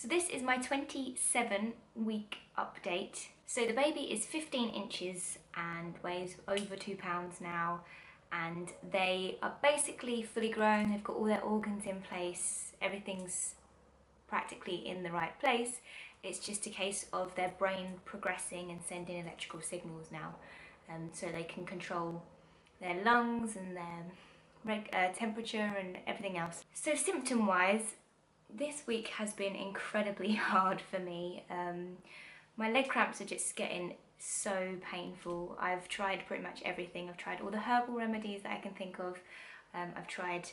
So this is my 27-week update. So the baby is 15 inches and weighs over 2 pounds now, and they are basically fully grown. They've got all their organs in place, everything's practically in the right place. It's just a case of their brain progressing and sending electrical signals now, so they can control their lungs and their temperature and everything else. So symptom wise, this week has been incredibly hard for me. My leg cramps are just getting so painful. I've tried pretty much everything. I've tried all the herbal remedies that I can think of. I've tried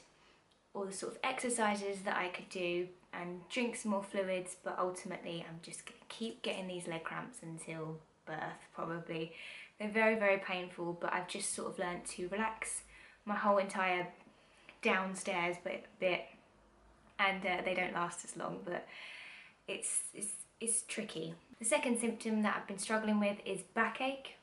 all the sort of exercises that I could do and drink some more fluids, but ultimately I'm just gonna keep getting these leg cramps until birth, probably. They're very, very painful, but I've just sort of learnt to relax my whole entire downstairs bit, and they don't last as long, but it's tricky. The second symptom that I've been struggling with is backache,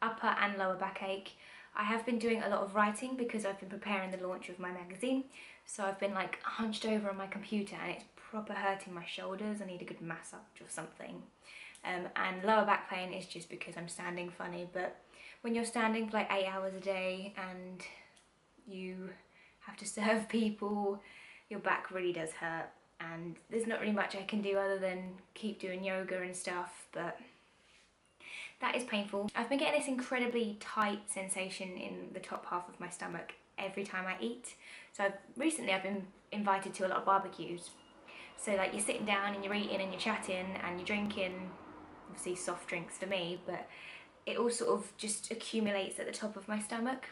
upper and lower backache. I have been doing a lot of writing because I've been preparing the launch of my magazine, so I've been like hunched over on my computer and it's proper hurting my shoulders. I need a good massage or something. And lower back pain is just because I'm standing funny, but when you're standing for like 8 hours a day and you have to serve people, your back really does hurt, and there's not really much I can do other than keep doing yoga and stuff, but that is painful. I've been getting this incredibly tight sensation in the top half of my stomach every time I eat. So recently I've been invited to a lot of barbecues. So like you're sitting down and you're eating and you're chatting and you're drinking, obviously soft drinks for me, but it all sort of just accumulates at the top of my stomach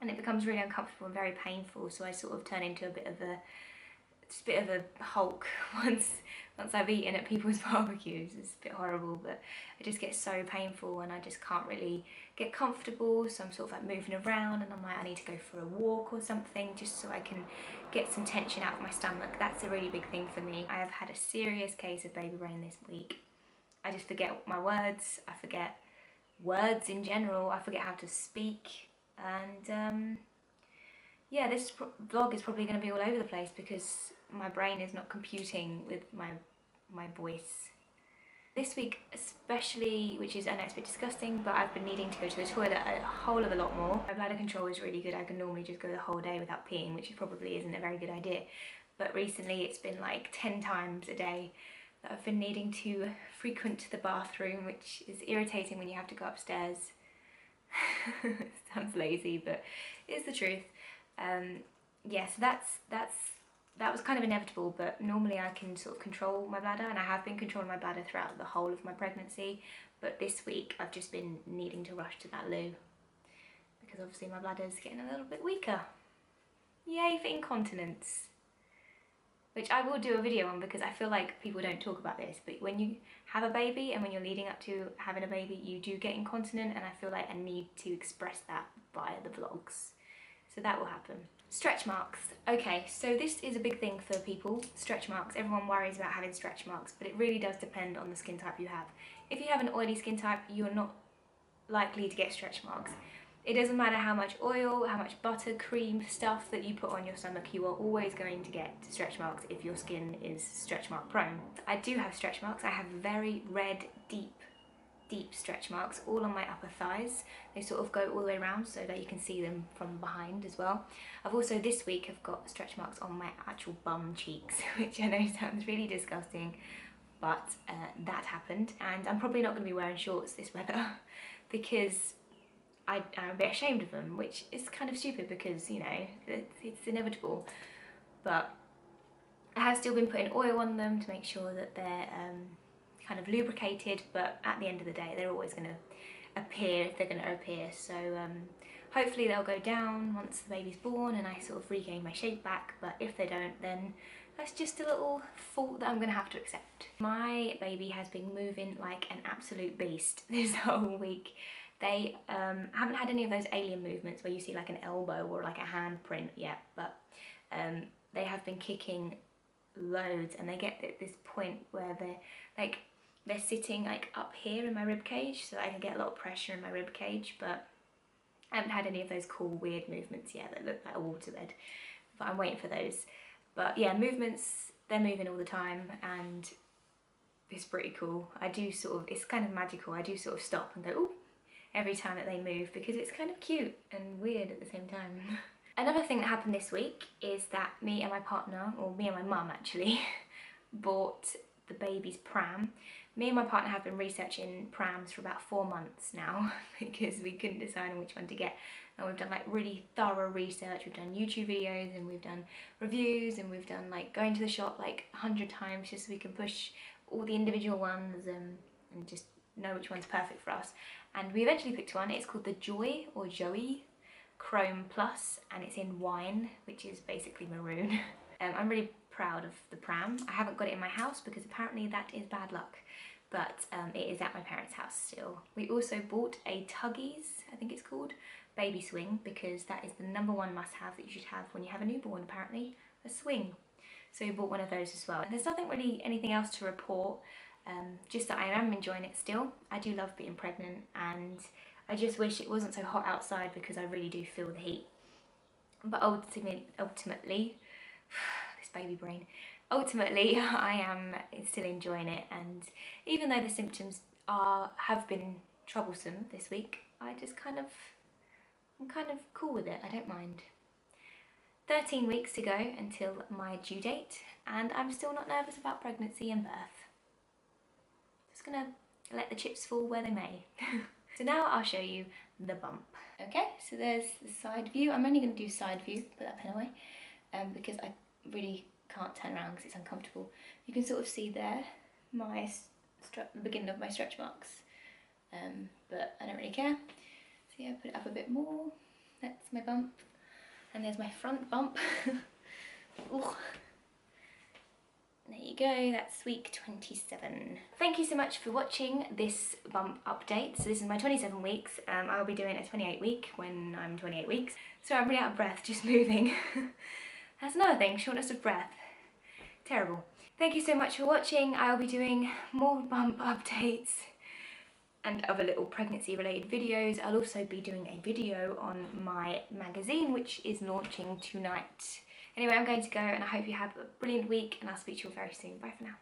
and it becomes really uncomfortable and very painful. So I sort of turn into a bit of a Hulk once I've eaten at people's barbecues. It's a bit horrible, but it just gets so painful and I just can't really get comfortable, so I'm sort of like moving around and I'm like, I need to go for a walk or something just so I can get some tension out of my stomach. That's a really big thing for me. I have had a serious case of baby brain this week. I just forget my words, I forget words in general, I forget how to speak, and yeah, this vlog is probably going to be all over the place because my brain is not computing with my voice. This week especially, which is, I know it's a bit disgusting, but I've been needing to go to the toilet a whole of a lot more. My bladder control is really good. I can normally just go the whole day without peeing, which probably isn't a very good idea. But recently it's been like 10 times a day that I've been needing to frequent the bathroom, which is irritating when you have to go upstairs. Sounds lazy, but it's the truth. Yeah, so that was kind of inevitable, but normally I can sort of control my bladder, and I have been controlling my bladder throughout the whole of my pregnancy, but this week I've just been needing to rush to that loo because obviously my bladder's getting a little bit weaker. Yay for incontinence, which I will do a video on because I feel like people don't talk about this, but when you have a baby and when you're leading up to having a baby, you do get incontinent, and I feel like I need to express that via the vlogs. So that will happen. Stretch marks. Okay, so this is a big thing for people, stretch marks. Everyone worries about having stretch marks, but it really does depend on the skin type you have. If you have an oily skin type, you're not likely to get stretch marks. It doesn't matter how much oil, how much butter, cream, stuff that you put on your stomach, you are always going to get stretch marks if your skin is stretch mark prone. I do have stretch marks. I have very red, deep stretch marks all on my upper thighs. They sort of go all the way around so that you can see them from behind as well. I've also this week have got stretch marks on my actual bum cheeks, which I know sounds really disgusting, but that happened. And I'm probably not going to be wearing shorts this weather because I'm a bit ashamed of them, which is kind of stupid because, you know, it's inevitable. But I have still been putting oil on them to make sure that they're kind of lubricated, but at the end of the day they're always going to appear if they're going to appear, so hopefully they'll go down once the baby's born and I sort of regain my shape back, but if they don't, then that's just a little fault that I'm going to have to accept. My baby has been moving like an absolute beast this whole week. They haven't had any of those alien movements where you see like an elbow or like a hand print yet, but they have been kicking loads, and they get at this point where they're sitting like up here in my rib cage, so I can get a lot of pressure in my rib cage, but I haven't had any of those cool weird movements yet that look like a waterbed, but I'm waiting for those. But yeah, movements they're moving all the time, and it's pretty cool. I do sort of, it's kind of magical, I do sort of stop and go, ooh, every time that they move, because it's kind of cute and weird at the same time. Another thing that happened this week is that me and my partner, or me and my mum actually, bought the baby's pram. Me and my partner have been researching prams for about 4 months now because we couldn't decide on which one to get. And we've done like really thorough research, we've done YouTube videos and we've done reviews and we've done like going to the shop like 100 times just so we can push all the individual ones and just know which one's perfect for us. And we eventually picked one. It's called the Joy or Joey Chrome Plus, and it's in wine, which is basically maroon. I'm really proud of the pram. I haven't got it in my house because apparently that is bad luck, but it is at my parents' house still. We also bought a Tuggies, I think it's called, baby swing, because that is the #1 must-have that you should have when you have a newborn, apparently, a swing. So we bought one of those as well. And there's nothing really anything else to report, just that I am enjoying it still. I do love being pregnant, and I just wish it wasn't so hot outside because I really do feel the heat. But ultimately, this baby brain, ultimately I am still enjoying it, and even though the symptoms have been troublesome this week, I'm kind of cool with it. I don't mind. 13 weeks to go until my due date, and I'm still not nervous about pregnancy and birth. Just gonna let the chips fall where they may. So now I'll show you the bump. Okay, so there's the side view. I'm only going to do side view, put that pen away, because I really can't turn around because it's uncomfortable. You can sort of see there the beginning of my stretch marks, but I don't really care. So yeah, put it up a bit more. That's my bump, and there's my front bump. Ooh. There you go, that's week 27. Thank you so much for watching this bump update. So this is my 27 weeks. I'll be doing a 28 week when I'm 28 weeks. So I'm really out of breath just moving. That's another thing, shortness of breath. Terrible. Thank you so much for watching. I'll be doing more bump updates and other little pregnancy related videos. I'll also be doing a video on my magazine, which is launching tonight. Anyway, I'm going to go, and I hope you have a brilliant week, and I'll speak to you all very soon. Bye for now.